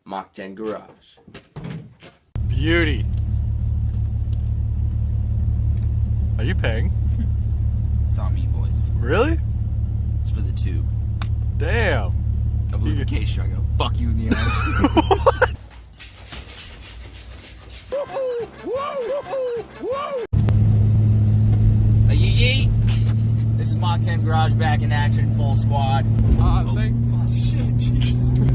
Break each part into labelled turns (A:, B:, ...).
A: Mach 10 Garage.
B: Beauty. Are you paying?
A: It's on me, boys.
B: Really?
A: It's for the tube.
B: Damn.
A: Of lubrication, I'm gonna fuck you in the eyes. Yeet. This is Mach 10 Garage back in action, full squad.
B: Shit, Jesus Christ.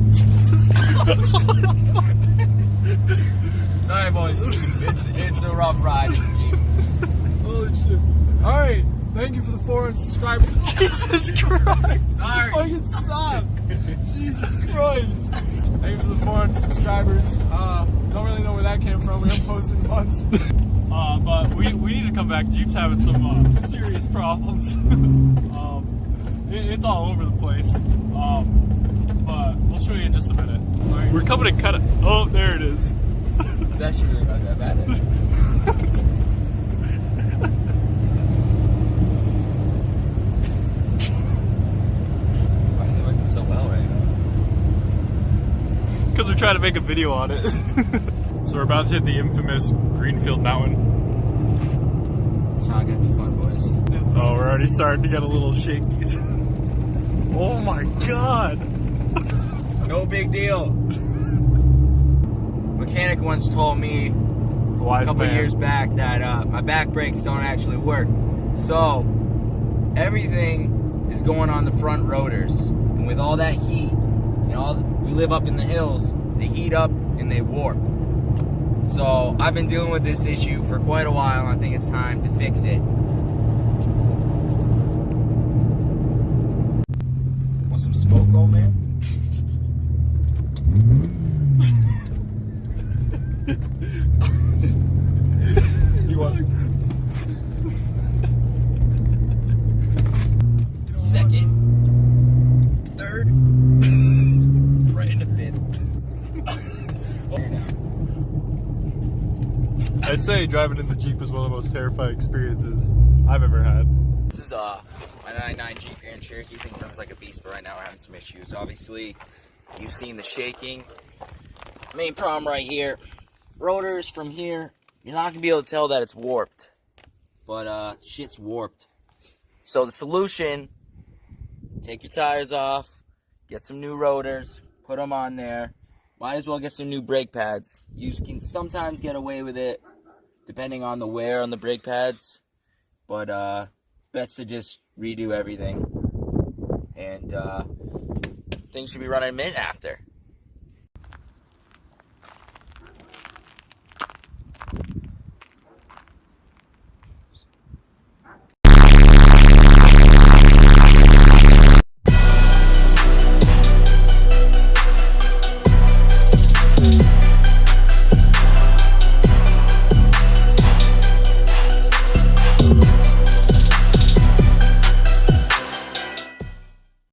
B: Jesus Christ.
A: Sorry, boys. It's a rough ride in the Jeep.
B: Holy shit. Alright, thank you for the 400 subscribers. Jesus Christ.
A: Sorry.
B: Fucking stop. Jesus Christ. Thank you for the 400 subscribers. Don't really know where that came from. We haven't posted in months. But we need to come back. Jeep's having some serious problems. It's all over the place. But we'll show you in just a minute. Right. We're coming to cut it. Oh, there it is.
A: It's actually really not that bad. Why is it working so well right now?
B: Because we're trying to make a video on it. So we're about to hit the infamous Greenfield Mountain.
A: It's not gonna be fun, boys.
B: Oh, we're already starting to get a little shaky. Oh my god!
A: No big deal. Mechanic once told me a couple years back that my back brakes don't actually work. So everything is going on the front rotors, and with all that heat, we live up in the hills. They heat up and they warp. So I've been dealing with this issue for quite a while, and I think it's time to fix it. Want some smoke, old man? He wasn't. Second. Third. Right in the fifth.
B: I'd say driving in the Jeep is one of the most terrifying experiences I've ever had.
A: This is my 99 Jeep Grand Cherokee. I think it runs like a beast, but right now we're having some issues. Obviously, you've seen the shaking. Main problem right here, rotors from here, you're not gonna be able to tell that it's warped, but shit's warped. So the solution, take your tires off, get some new rotors, put them on there. Might as well get some new brake pads. You can sometimes get away with it depending on the wear on the brake pads, but best to just redo everything, and things should be running mint after.